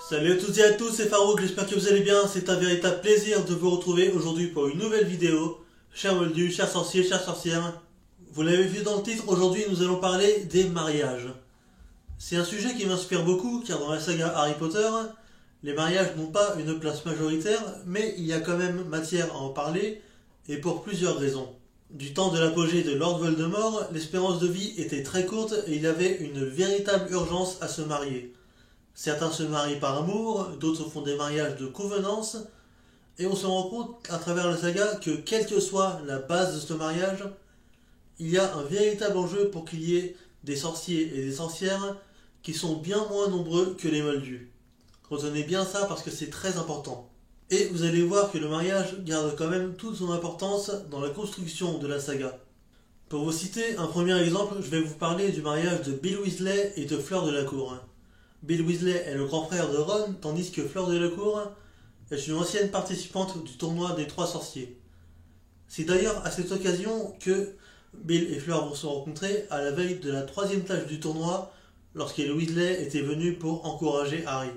Salut à toutes et à tous, c'est Farouk, j'espère que vous allez bien. C'est un véritable plaisir de vous retrouver aujourd'hui pour une nouvelle vidéo. Chers moldus, chers sorciers, chères sorcières, vous l'avez vu dans le titre, aujourd'hui nous allons parler des mariages. C'est un sujet qui m'inspire beaucoup car dans la saga Harry Potter, les mariages n'ont pas une place majoritaire, mais il y a quand même matière à en parler, et pour plusieurs raisons. Du temps de l'apogée de Lord Voldemort, l'espérance de vie était très courte et il y avait une véritable urgence à se marier. Certains se marient par amour, d'autres font des mariages de convenance, et on se rend compte à travers la saga que quelle que soit la base de ce mariage, il y a un véritable enjeu pour qu'il y ait des sorciers et des sorcières qui sont bien moins nombreux que les moldus. Retenez bien ça parce que c'est très important. Et vous allez voir que le mariage garde quand même toute son importance dans la construction de la saga. Pour vous citer un premier exemple, je vais vous parler du mariage de Bill Weasley et de Fleur Delacour. Bill Weasley est le grand frère de Ron, tandis que Fleur Delacour est une ancienne participante du tournoi des Trois Sorciers. C'est d'ailleurs à cette occasion que Bill et Fleur vont se rencontrer à la veille de la troisième tâche du tournoi, lorsque les Weasley étaient venus pour encourager Harry.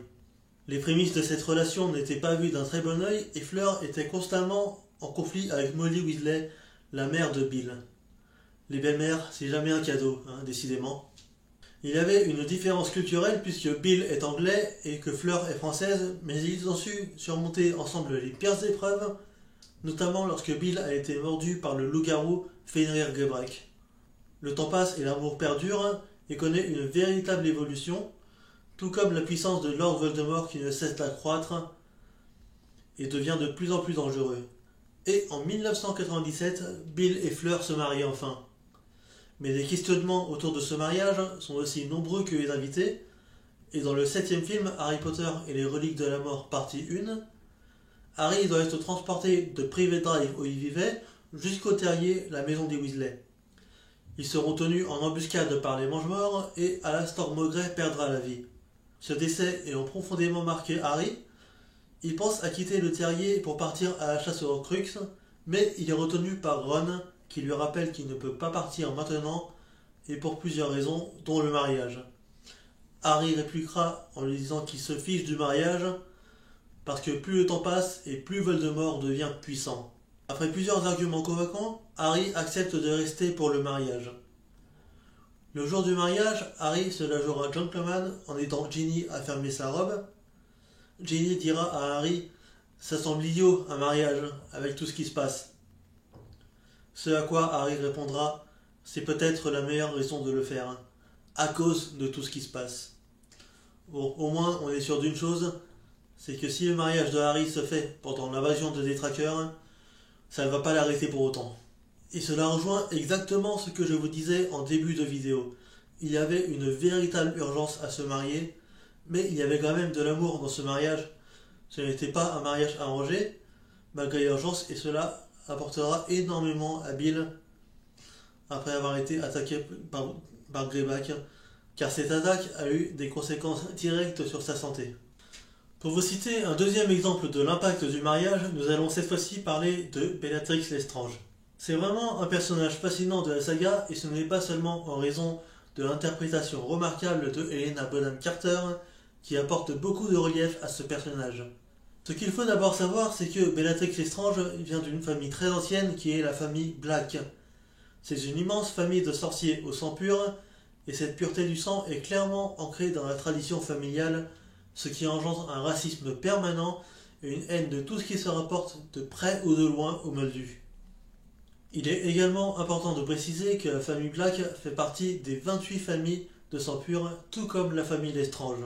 Les prémices de cette relation n'étaient pas vues d'un très bon œil et Fleur était constamment en conflit avec Molly Weasley, la mère de Bill. Les belles-mères, c'est jamais un cadeau, décidément. Il y avait une différence culturelle puisque Bill est anglais et que Fleur est française, mais ils ont su surmonter ensemble les pires épreuves, notamment lorsque Bill a été mordu par le loup-garou Fenrir Gebrek. Le temps passe et l'amour perdure et connaît une véritable évolution, tout comme la puissance de Lord Voldemort qui ne cesse d'accroître et devient de plus en plus dangereux. Et en 1997, Bill et Fleur se marient enfin. Mais les questionnements autour de ce mariage sont aussi nombreux que les invités, et dans le 7e film Harry Potter et les reliques de la mort partie 1, Harry doit être transporté de Private Drive où il vivait jusqu'au terrier, la maison des Weasley. Ils seront tenus en embuscade par les Mange-Morts et Alastor Mowgray perdra la vie. Ce décès ayant profondément marqué Harry, il pense à quitter le terrier pour partir à la chasse aux Horcruxes, mais il est retenu par Ron qui lui rappelle qu'il ne peut pas partir maintenant et pour plusieurs raisons, dont le mariage. Harry répliquera en lui disant qu'il se fiche du mariage parce que plus le temps passe et plus Voldemort devient puissant. Après plusieurs arguments convaincants, Harry accepte de rester pour le mariage. Le jour du mariage, Harry se la jouera gentleman en aidant Ginny à fermer sa robe. Ginny dira à Harry « Ça semble idiot, un mariage, avec tout ce qui se passe ». Ce à quoi Harry répondra « C'est peut-être la meilleure raison de le faire, à cause de tout ce qui se passe ». Bon, au moins on est sûr d'une chose, c'est que si le mariage de Harry se fait pendant l'invasion de Détraqueurs, ça ne va pas l'arrêter pour autant. Et cela rejoint exactement ce que je vous disais en début de vidéo. Il y avait une véritable urgence à se marier, mais il y avait quand même de l'amour dans ce mariage. Ce n'était pas un mariage arrangé, malgré l'urgence, et cela apportera énormément à Bill après avoir été attaqué par Greyback, car cette attaque a eu des conséquences directes sur sa santé. Pour vous citer un deuxième exemple de l'impact du mariage, nous allons cette fois-ci parler de Bellatrix Lestrange. C'est vraiment un personnage fascinant de la saga et ce n'est pas seulement en raison de l'interprétation remarquable de Helena Bonham Carter qui apporte beaucoup de relief à ce personnage. Ce qu'il faut d'abord savoir, c'est que Bellatrix Lestrange vient d'une famille très ancienne qui est la famille Black. C'est une immense famille de sorciers au sang pur et cette pureté du sang est clairement ancrée dans la tradition familiale, ce qui engendre un racisme permanent et une haine de tout ce qui se rapporte de près ou de loin aux Moldus. Il est également important de préciser que la famille Black fait partie des 28 familles de sang pur, tout comme la famille Lestrange.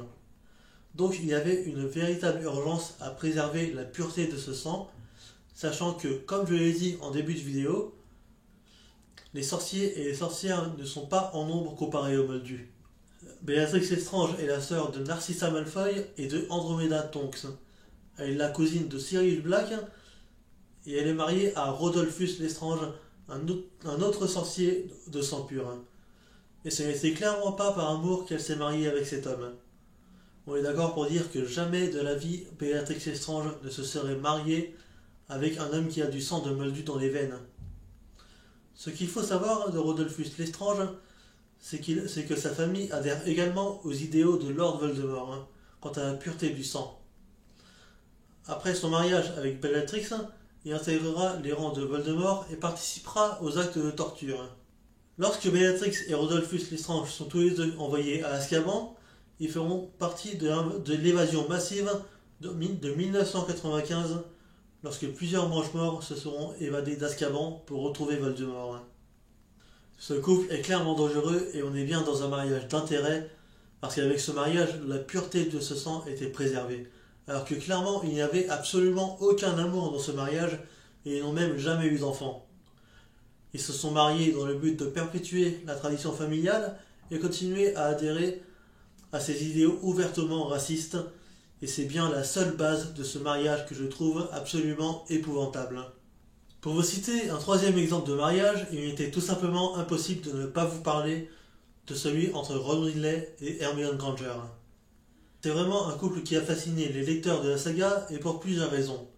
Donc il y avait une véritable urgence à préserver la pureté de ce sang, sachant que, comme je l'ai dit en début de vidéo, les sorciers et les sorcières ne sont pas en nombre comparés aux Moldus. Bellatrix Lestrange est la sœur de Narcissa Malfoy et de Andromeda Tonks. Elle est la cousine de Sirius Black et elle est mariée à Rodolphus Lestrange, un autre sorcier de sang pur. Et ce n'était clairement pas par amour qu'elle s'est mariée avec cet homme. On est d'accord pour dire que jamais de la vie Bellatrix Lestrange ne se serait mariée avec un homme qui a du sang de Moldu dans les veines. Ce qu'il faut savoir de Rodolphus Lestrange, c'est que sa famille adhère également aux idéaux de Lord Voldemort. quant à la pureté du sang. Après son mariage avec Bellatrix, il intégrera les rangs de Voldemort et participera aux actes de torture. Lorsque Bellatrix et Rodolphus Lestrange sont tous les deux envoyés à Azkaban, ils feront partie de l'évasion massive de 1995, lorsque plusieurs Mange-Morts se seront évadés d'Azkaban pour retrouver Voldemort. Ce couple est clairement dangereux et on est bien dans un mariage d'intérêt, parce qu'avec ce mariage, la pureté de ce sang était préservée. Alors que clairement, il n'y avait absolument aucun amour dans ce mariage, et ils n'ont même jamais eu d'enfants. Ils se sont mariés dans le but de perpétuer la tradition familiale et continuer à adhérer à ces idéaux ouvertement racistes, et c'est bien la seule base de ce mariage que je trouve absolument épouvantable. Pour vous citer un troisième exemple de mariage, il était tout simplement impossible de ne pas vous parler de celui entre Ron Weasley et Hermione Granger. C'est vraiment un couple qui a fasciné les lecteurs de la saga et pour plusieurs raisons.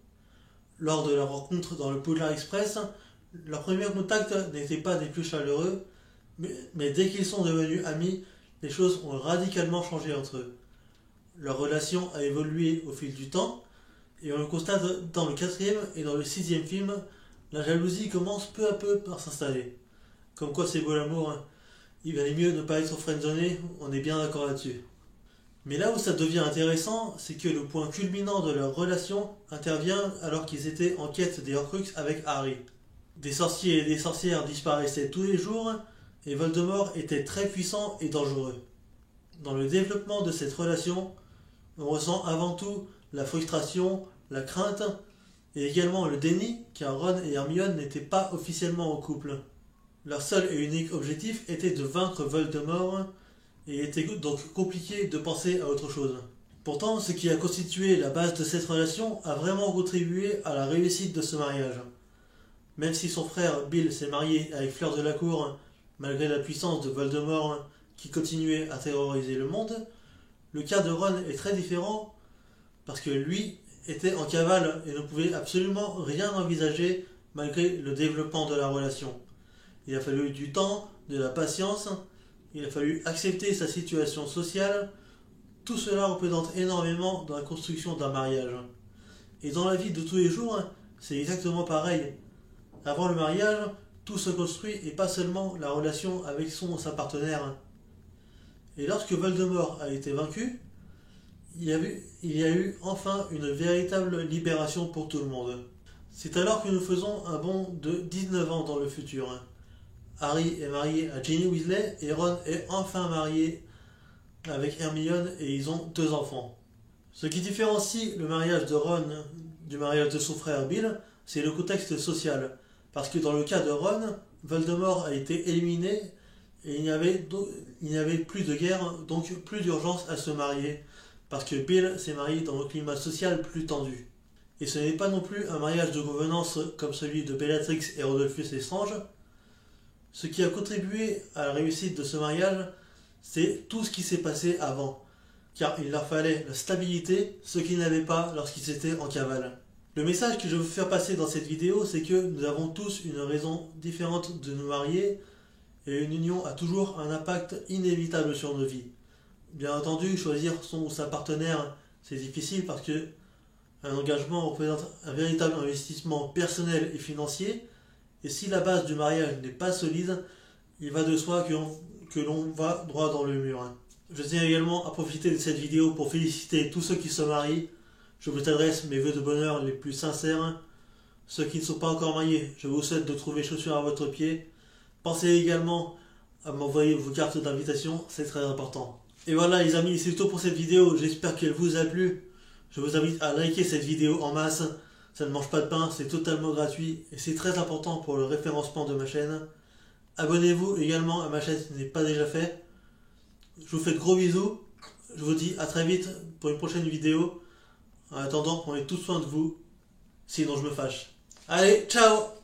Lors de leur rencontre dans le Poudlard Express, leur premier contact n'était pas des plus chaleureux, mais dès qu'ils sont devenus amis, les choses ont radicalement changé entre eux. Leur relation a évolué au fil du temps, et on le constate dans le 4e et dans le 6e film, la jalousie commence peu à peu par s'installer. Comme quoi c'est beau l'amour, hein. Il valait mieux ne pas être friendzoné, on est bien d'accord là-dessus. Mais là où ça devient intéressant, c'est que le point culminant de leur relation intervient alors qu'ils étaient en quête des Horcruxes avec Harry. Des sorciers et des sorcières disparaissaient tous les jours, et Voldemort était très puissant et dangereux. Dans le développement de cette relation, on ressent avant tout la frustration, la crainte, et également le déni, car Ron et Hermione n'étaient pas officiellement en couple. Leur seul et unique objectif était de vaincre Voldemort, et il était donc compliqué de penser à autre chose. Pourtant, ce qui a constitué la base de cette relation a vraiment contribué à la réussite de ce mariage. Même si son frère Bill s'est marié avec Fleur de la Cour, malgré la puissance de Voldemort qui continuait à terroriser le monde, le cas de Ron est très différent parce que lui était en cavale et ne pouvait absolument rien envisager malgré le développement de la relation. Il a fallu du temps, de la patience, il a fallu accepter sa situation sociale. Tout cela représente énormément dans la construction d'un mariage. Et dans la vie de tous les jours, c'est exactement pareil. Avant le mariage, tout se construit et pas seulement la relation avec son ou sa partenaire. Et lorsque Voldemort a été vaincu, il y a eu enfin une véritable libération pour tout le monde. C'est alors que nous faisons un bond de 19 ans dans le futur. Harry est marié à Ginny Weasley et Ron est enfin marié avec Hermione et ils ont 2 enfants. Ce qui différencie le mariage de Ron du mariage de son frère Bill, c'est le contexte social. Parce que dans le cas de Ron, Voldemort a été éliminé et il n'y avait plus de guerre, donc plus d'urgence à se marier. Parce que Bill s'est marié dans un climat social plus tendu. Et ce n'est pas non plus un mariage de convenance comme celui de Bellatrix et Rodolphus Lestrange. Ce qui a contribué à la réussite de ce mariage, c'est tout ce qui s'est passé avant. Car il leur fallait la stabilité, ce qu'ils n'avaient pas lorsqu'ils étaient en cavale. Le message que je veux vous faire passer dans cette vidéo, c'est que nous avons tous une raison différente de nous marier et une union a toujours un impact inévitable sur nos vies. Bien entendu, choisir son ou sa partenaire, c'est difficile parce que un engagement représente un véritable investissement personnel et financier et si la base du mariage n'est pas solide, il va de soi que l'on va droit dans le mur. Je tiens également à profiter de cette vidéo pour féliciter tous ceux qui se marient. Je vous adresse mes vœux de bonheur les plus sincères. Ceux qui ne sont pas encore mariés, je vous souhaite de trouver chaussures à votre pied. Pensez également à m'envoyer vos cartes d'invitation, c'est très important. Et voilà les amis, c'est tout pour cette vidéo, j'espère qu'elle vous a plu. Je vous invite à liker cette vidéo en masse, ça ne mange pas de pain, c'est totalement gratuit et c'est très important pour le référencement de ma chaîne. Abonnez-vous également à ma chaîne si ce n'est pas déjà fait. Je vous fais de gros bisous, je vous dis à très vite pour une prochaine vidéo. En attendant, prenez tout soin de vous, sinon je me fâche. Allez, ciao!